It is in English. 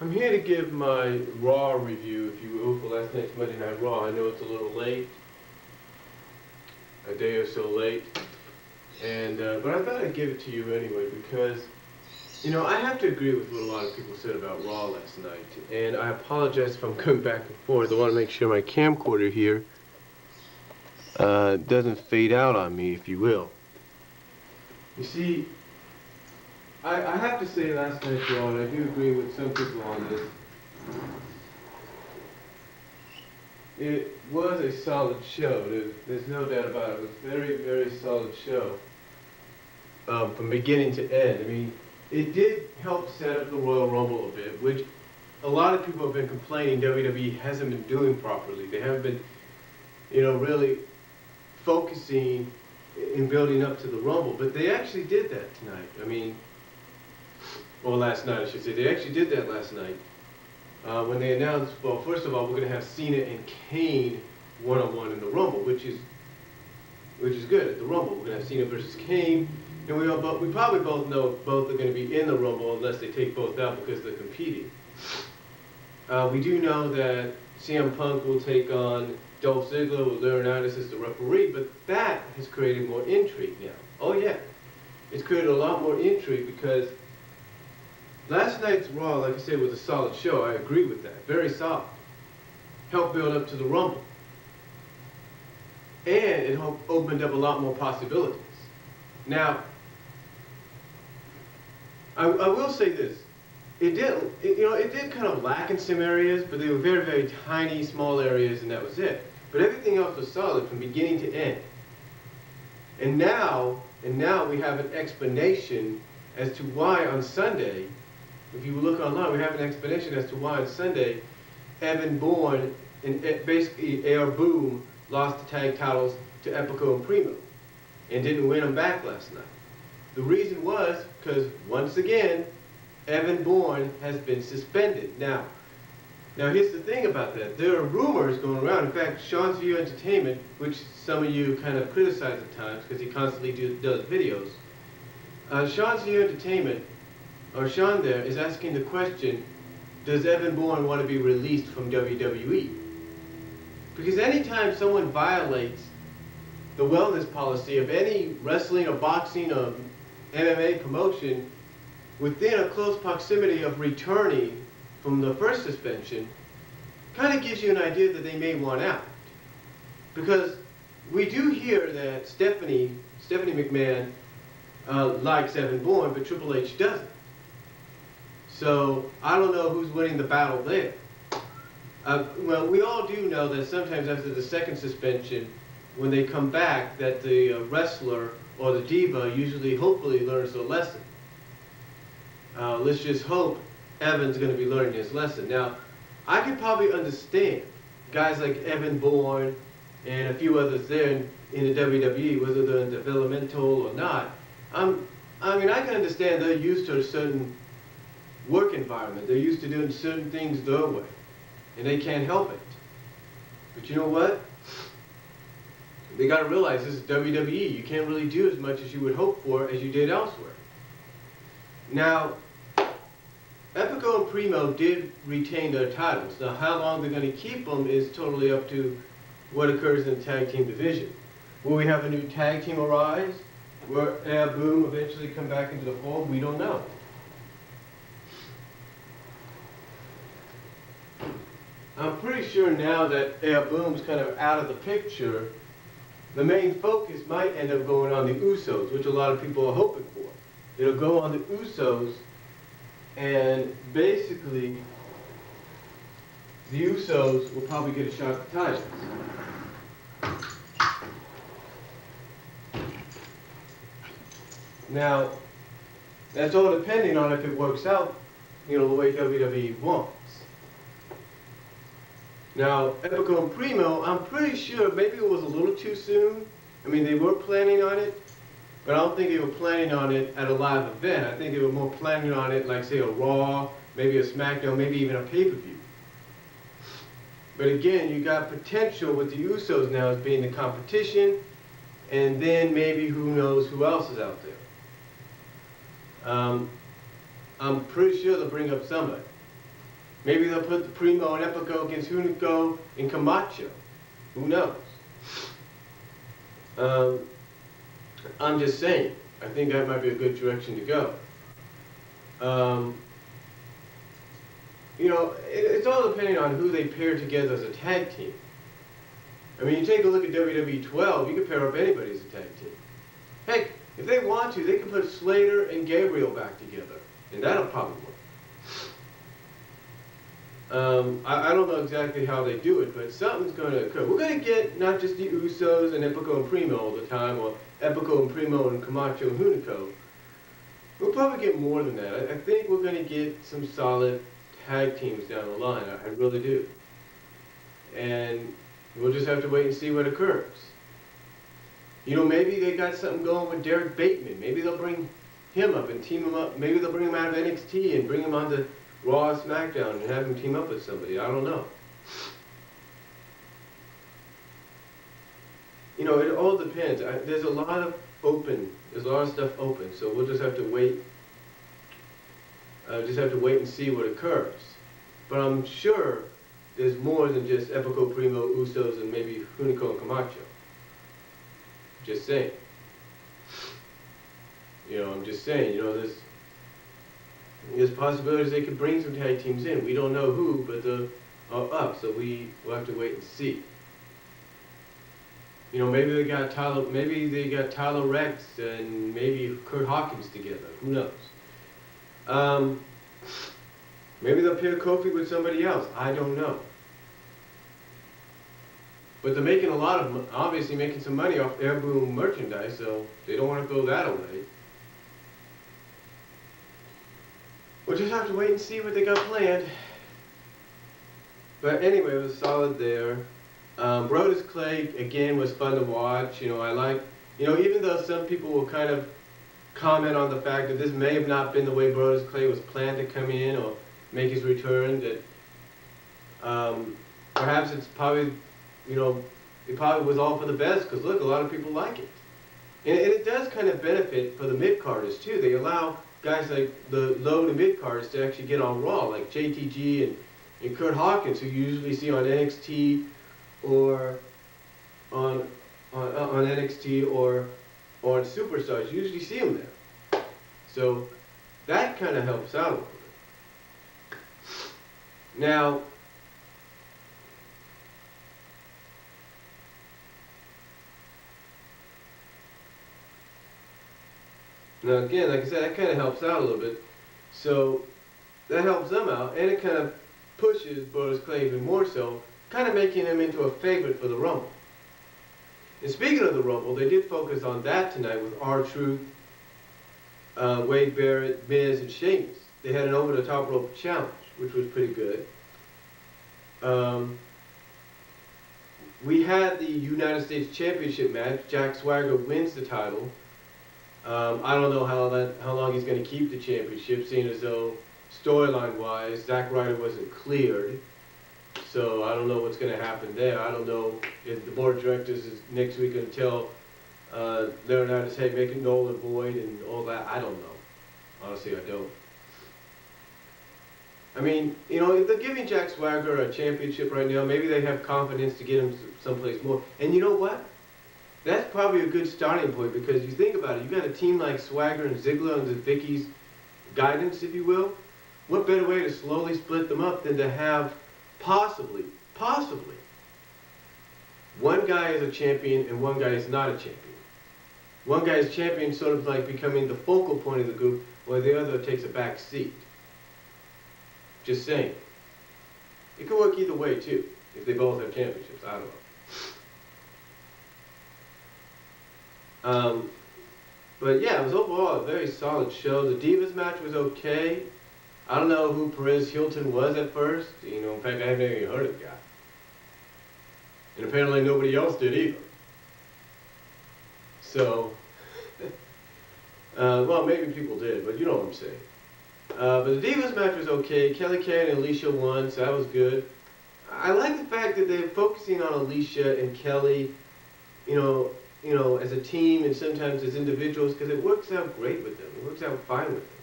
I'm here to give my Raw review, if you will, for last night's Monday Night Raw. I know it's a little late, a day or so late, and but I thought I'd give it to you anyway because, I have to agree with what a lot of people said about Raw last night, and I apologize if I'm going back and forth. I want to make sure my camcorder here doesn't fade out on me, if you will. You see, I have to say last night's Raw, and I do agree with some people on this. It was a solid show. There's no doubt about it. It was a very, very solid show from beginning to end. I mean, it did help set up the Royal Rumble a bit, which a lot of people have been complaining WWE hasn't been doing properly. They haven't been, really focusing in building up to the Rumble. But they actually did that tonight. I mean, or last night, I should say. They actually did that last night. When they announced, well, first of all, we're going to have Cena and Kane one-on-one in the Rumble, which is good at the Rumble. We're going to have Cena versus Kane, and we probably both know both are going to be in the Rumble unless they take both out because they're competing. We do know that CM Punk will take on Dolph Ziggler with Laurinaitis as the referee, but that has created more intrigue now. Oh yeah, it's created a lot more intrigue because last night's Raw, like I said, was a solid show. I agree with that. Very solid. Helped build up to the Rumble. And it opened up a lot more possibilities. Now, I will say this. It did kind of lack in some areas, but they were very, very tiny, small areas, and that was it. But everything else was solid from beginning to end. And now we have an explanation as to why on Sunday, if you look online, we have an explanation as to why on Sunday, Evan Bourne and basically Air Boom lost the tag titles to Epico and Primo and didn't win them back last night. The reason was because, once again, Evan Bourne has been suspended. Now here's the thing about that. There are rumors going around. In fact, Sean's View Entertainment, which some of you kind of criticize at times because he constantly does videos, Sean's View Entertainment, or Sean there, is asking the question, does Evan Bourne want to be released from WWE? Because anytime someone violates the wellness policy of any wrestling or boxing or MMA promotion within a close proximity of returning from the first suspension, kind of gives you an idea that they may want out. Because we do hear that Stephanie McMahon likes Evan Bourne, but Triple H doesn't. So I don't know who's winning the battle there. Well, we all do know that sometimes after the second suspension, when they come back, that the wrestler or the diva usually, hopefully, learns their lesson. Let's just hope Evan's going to be learning his lesson. Now, I could probably understand guys like Evan Bourne and a few others there in the WWE, whether they're in developmental or not. I mean, I can understand they're used to a certain work environment. They're used to doing certain things their way, and they can't help it. But you know what? They got to realize this is WWE. You can't really do as much as you would hope for as you did elsewhere. Now, Epico and Primo did retain their titles. Now, how long they're going to keep them is totally up to what occurs in the tag team division. Will we have a new tag team arise? Will Air Boom eventually come back into the fold? We don't know. I'm pretty sure now that Air Boom's kind of out of the picture, the main focus might end up going on the Usos, which a lot of people are hoping for. It'll go on the Usos, and basically, the Usos will probably get a shot at the titles. Now, that's all depending on if it works out, the way WWE wants. Now, Epico and Primo, I'm pretty sure maybe it was a little too soon. I mean, they were planning on it, but I don't think they were planning on it at a live event. I think they were more planning on it like, say, a Raw, maybe a SmackDown, maybe even a pay-per-view. But again, you got potential with the Usos now as being the competition, and then maybe who knows who else is out there. I'm pretty sure they'll bring up somebody. Maybe they'll put the Primo and Epico against Hunico and Camacho. Who knows? I'm just saying. I think that might be a good direction to go. It's all depending on who they pair together as a tag team. I mean, you take a look at WWE 12, you can pair up anybody as a tag team. Heck, if they want to, they can put Slater and Gabriel back together, and that'll probably work. I don't know exactly how they do it, but something's going to occur. We're going to get not just the Usos and Epico and Primo all the time, or Epico and Primo and Camacho and Hunico. We'll probably get more than that. I think we're going to get some solid tag teams down the line. I really do. And we'll just have to wait and see what occurs. Maybe they got something going with Derek Bateman. Maybe they'll bring him up and team him up. Maybe they'll bring him out of NXT and bring him onto Raw or SmackDown and have him team up with somebody. I don't know. It all depends. There's a lot of stuff open, so we'll just have to wait. And see what occurs. But I'm sure there's more than just Epico, Primo, Usos, and maybe Hunico and Camacho. Just saying. I'm just saying. There's possibilities they could bring some tag teams in. We don't know who, but they're up, so we'll have to wait and see. Maybe they got Tyler Rex and maybe Kurt Hawkins together. Who knows? Maybe they'll pair Kofi with somebody else. I don't know. But they're making obviously making some money off Air Boom merchandise, so they don't want to throw that away. We'll just have to wait and see what they got planned. But anyway, it was solid there. Brodus Clay, again, was fun to watch. Even though some people will kind of comment on the fact that this may have not been the way Brodus Clay was planned to come in or make his return, that perhaps it's probably, it probably was all for the best, because look, a lot of people like it. And it does kind of benefit for the mid-carders too. They allow guys like the low to mid-carders to actually get on Raw, like JTG and Kurt Hawkins, who you usually see on NXT or on NXT or on Superstars. You usually see them there. So that kind of helps out a little bit. Now again, like I said, that kind of helps out a little bit. So that helps them out, and it kind of pushes Brodus Clay even more so, kind of making him into a favorite for the Rumble. And speaking of the Rumble, they did focus on that tonight with R-Truth, Wade Barrett, Miz, and Sheamus. They had an over-the-top rope challenge, which was pretty good. We had the United States Championship match. Jack Swagger wins the title. I don't know how long he's going to keep the championship, seeing as though storyline-wise, Zack Ryder wasn't cleared. So I don't know what's going to happen there. I don't know if the board of directors is next week going to tell Leonard to, hey, make it null and void and all that. I don't know. Honestly, I don't. I mean, if they're giving Jack Swagger a championship right now, maybe they have confidence to get him someplace more. And you know what? That's probably a good starting point, because you think about it, you got a team like Swagger and Ziggler under Vicky's guidance, if you will. What better way to slowly split them up than to have possibly, one guy is a champion and one guy is not a champion. One guy is champion, sort of like becoming the focal point of the group, while the other takes a back seat. Just saying. It could work either way too, if they both have championships. I don't know. But yeah, it was overall a very solid show. The Divas match was okay. I don't know who Perez Hilton was at first. In fact, I haven't even heard of the guy. And apparently nobody else did either. So, well, maybe people did, but you know what I'm saying. But the Divas match was okay. Kelly Kane and Alicia won, so that was good. I like the fact that they're focusing on Alicia and Kelly, as a team and sometimes as individuals, because it works out great with them. It works out fine with them.